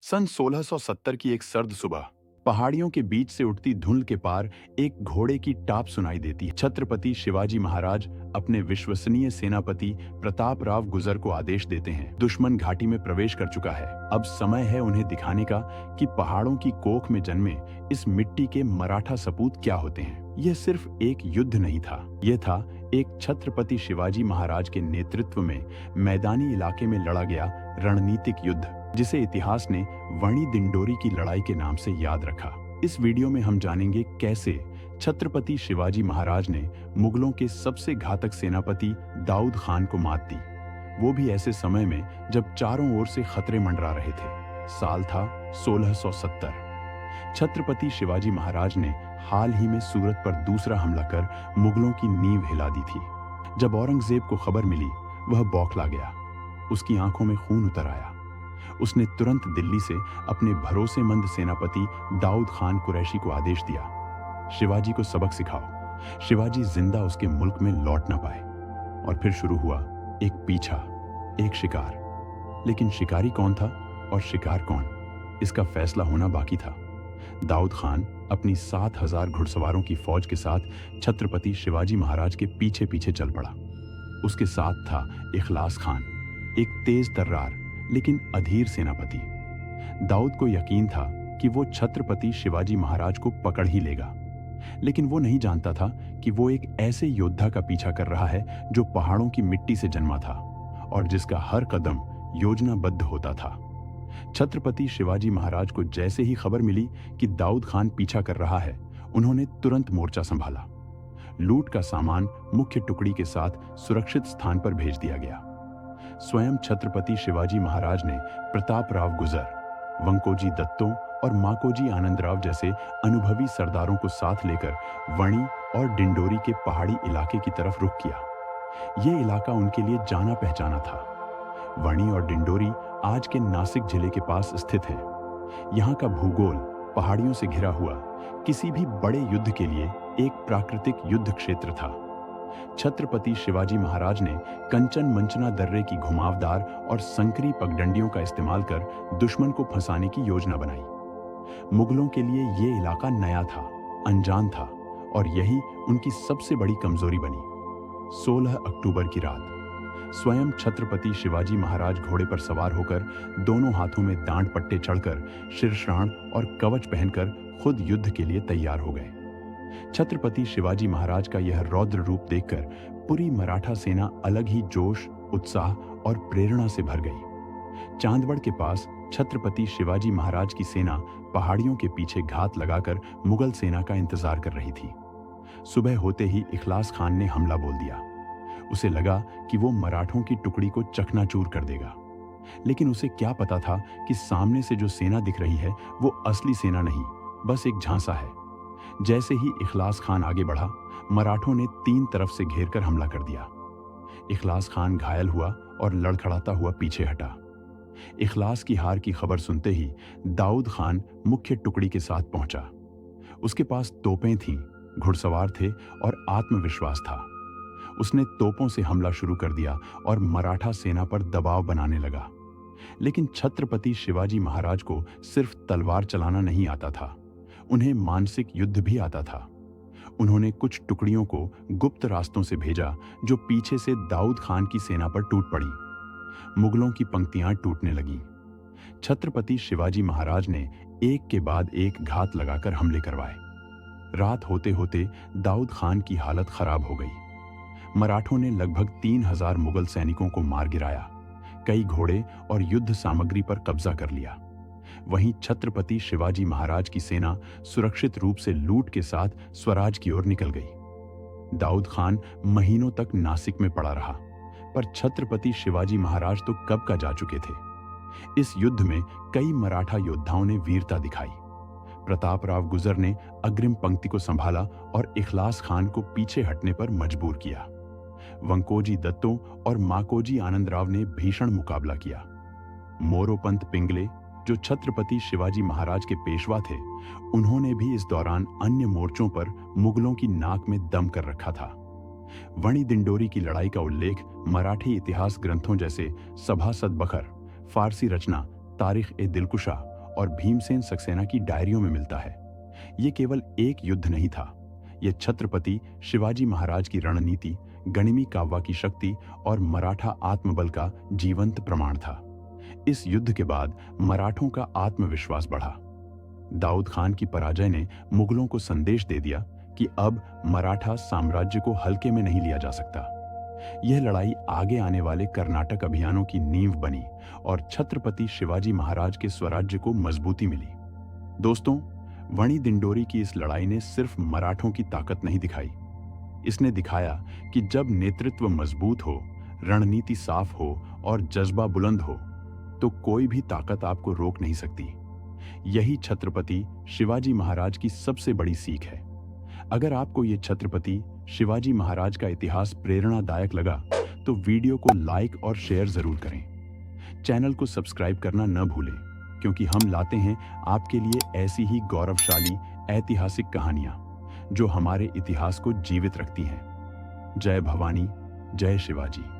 सन 1670 की एक सर्द सुबह पहाड़ियों के बीच से उठती धुंध के पार एक घोड़े की टाप सुनाई देती है। छत्रपति शिवाजी महाराज अपने विश्वसनीय सेनापति प्रताप राव गुजर को आदेश देते हैं। दुश्मन घाटी में प्रवेश कर चुका है। अब समय है उन्हें दिखाने का कि पहाड़ों की कोख में जन्मे इस मिट्टी के मराठा सपूत क्या होते हैं। यह सिर्फ एक युद्ध नहीं था, यह था एक छत्रपति शिवाजी महाराज के नेतृत्व में मैदानी इलाके में लड़ा गया रणनीतिक युद्ध, जिसे इतिहास ने वणी दिंडोरी की लड़ाई के नाम से याद रखा। इस वीडियो में हम जानेंगे कैसे छत्रपति शिवाजी महाराज ने मुगलों के सबसे घातक सेनापति दाऊद खान को मात दी, वो भी ऐसे समय में जब चारों ओर से खतरे मंडरा रहे थे। साल था 1670। छत्रपति शिवाजी महाराज ने हाल ही में सूरत पर दूसरा हमला कर मुगलों की नींव हिला दी थी। जब औरंगजेब को खबर मिली, वह बौखला गया। उसकी आंखों में खून उतर आया। उसने तुरंत दिल्ली से अपने भरोसेमंद सेनापति दाऊद खान कुरैशी को आदेश दिया, शिवाजी को सबक सिखाओ, शिवाजी जिंदा उसके मुल्क में लौट ना पाए। और फिर शुरू हुआ एक पीछा, एक शिकार। लेकिन शिकारी कौन था और शिकार कौन, इसका फैसला होना बाकी था। दाऊद खान अपनी 7000 घुड़सवारों की फौज के साथ छत्रपति शिवाजी महाराज के पीछे पीछे चल पड़ा। उसके साथ था इखलास खान, एक तेज तर्रार लेकिन अधीर सेनापति। दाऊद को यकीन था कि वो छत्रपति शिवाजी महाराज को पकड़ ही लेगा, लेकिन वो नहीं जानता था कि वो एक ऐसे योद्धा का पीछा कर रहा है जो पहाड़ों की मिट्टी से जन्मा था और जिसका हर कदम योजनाबद्ध होता था। छत्रपति शिवाजी महाराज को जैसे ही खबर मिली कि दाऊद खान पीछा कर रहा है, उन्होंने तुरंत मोर्चा संभाला। लूट का सामान मुख्य टुकड़ी के साथ सुरक्षित स्थान पर भेज दिया गया। स्वयं छत्रपति शिवाजी महाराज ने प्रताप राव गुजर, वंकोजी दत्तों और माकोजी आनंदराव जैसे अनुभवी सरदारों को साथ लेकर वणी और डिंडोरी के पहाड़ी इलाके की तरफ रुख किया। यह इलाका उनके लिए जाना पहचाना था। वणी और डिंडोरी आज के नासिक जिले के पास स्थित है। यहाँ का भूगोल पहाड़ियों से घिरा हुआ किसी भी बड़े युद्ध के लिए एक प्राकृतिक युद्ध क्षेत्र था। छत्रपति शिवाजी महाराज ने कंचन मंचना दर्रे की घुमावदार और संकरी पगडंडियों का इस्तेमाल कर दुश्मन को फंसाने की योजना बनाई। मुगलों के लिए ये इलाका नया था, अनजान था, और यही उनकी सबसे बड़ी कमजोरी बनी। 16 अक्टूबर की रात स्वयं छत्रपति शिवाजी महाराज घोड़े पर सवार होकर, दोनों हाथों में दांड पट्टे चढ़कर, शीर्षाण और कवच पहनकर खुद युद्ध के लिए तैयार हो गए। छत्रपति शिवाजी महाराज का यह रौद्र रूप देखकर पूरी मराठा सेना अलग ही जोश, उत्साह और प्रेरणा से भर गई। चांदवड़ के पास छत्रपति शिवाजी महाराज की सेना पहाड़ियों के पीछे घात लगाकर मुगल सेना का इंतजार कर रही थी। सुबह होते ही इखलास खान ने हमला बोल दिया। उसे लगा कि वो मराठों की टुकड़ी को चकनाचूर कर देगा, लेकिन उसे क्या पता था कि सामने से जो सेना दिख रही है वो असली सेना नहीं, बस एक झांसा है। जैसे ही इखलास खान आगे बढ़ा, मराठों ने 3 तरफ से घेरकर हमला कर दिया। इखलास खान घायल हुआ और लड़खड़ाता हुआ पीछे हटा। इखलास की हार की खबर सुनते ही दाऊद खान मुख्य टुकड़ी के साथ पहुंचा। उसके पास तोपें थीं, घुड़सवार थे और आत्मविश्वास था। उसने तोपों से हमला शुरू कर दिया और मराठा सेना पर दबाव बनाने लगा। लेकिन छत्रपति शिवाजी महाराज को सिर्फ तलवार चलाना नहीं आता था, उन्हें मानसिक युद्ध भी आता था। उन्होंने कुछ टुकड़ियों को गुप्त रास्तों से भेजा जो पीछे से दाऊद खान की सेना पर टूट पड़ी। मुगलों की पंक्तियां टूटने लगीं। छत्रपति शिवाजी महाराज ने एक के बाद एक घात लगाकर हमले करवाए। रात होते होते दाऊद खान की हालत खराब हो गई। मराठों ने लगभग 3000 मुगल सैनिकों को मार गिराया, कई घोड़े और युद्ध सामग्री पर कब्जा कर लिया। वहीं छत्रपति शिवाजी महाराज की सेना सुरक्षित रूप से लूट के साथ स्वराज की ओर निकल गई। दाऊद खान महीनों तक नासिक में पड़ा रहा, पर छत्रपति शिवाजी महाराज तो कब का जा चुके थे। इस युद्ध में कई मराठा योद्धाओं ने वीरता दिखाई। प्रताप राव गुजर ने अग्रिम पंक्ति को संभाला और इखलास खान को पीछे हटने पर मजबूर किया। वंकोजी दत्तों और माकोजी आनंदराव ने भीषण मुकाबला किया। मोरोपंत पिंगले, जो छत्रपति शिवाजी महाराज के पेशवा थे, उन्होंने भी इस दौरान अन्य मोर्चों पर मुगलों की नाक में दम कर रखा था। वणी दिंडोरी की लड़ाई का उल्लेख मराठी इतिहास ग्रंथों जैसे सभासद बखर, फारसी रचना तारीख ए दिलकुशा और भीमसेन सक्सेना की डायरियों में मिलता है। ये केवल एक युद्ध नहीं था, यह छत्रपति शिवाजी महाराज की रणनीति, गणिमी काव्वा की शक्ति और मराठा आत्मबल का जीवंत प्रमाण था। इस युद्ध के बाद मराठों का आत्मविश्वास बढ़ा। दाऊद खान की पराजय ने मुगलों को संदेश दे दिया कि अब मराठा साम्राज्य को हल्के में नहीं लिया जा सकता। यह लड़ाई आगे आने वाले कर्नाटक अभियानों की नींव बनी और छत्रपति शिवाजी महाराज के स्वराज्य को मजबूती मिली। दोस्तों, वणी दिंडोरी की इस लड़ाई ने सिर्फ मराठों की ताकत नहीं दिखाई, इसने दिखाया कि जब नेतृत्व मजबूत हो, रणनीति साफ हो और जज्बा बुलंद हो, तो कोई भी ताकत आपको रोक नहीं सकती। यही छत्रपति शिवाजी महाराज की सबसे बड़ी सीख है। अगर आपको ये छत्रपति शिवाजी महाराज का इतिहास प्रेरणादायक लगा तो वीडियो को लाइक और शेयर जरूर करें। चैनल को सब्सक्राइब करना न भूलें, क्योंकि हम लाते हैं आपके लिए ऐसी ही गौरवशाली ऐतिहासिक कहानियां जो हमारे इतिहास को जीवित रखती हैं। जय भवानी, जय शिवाजी।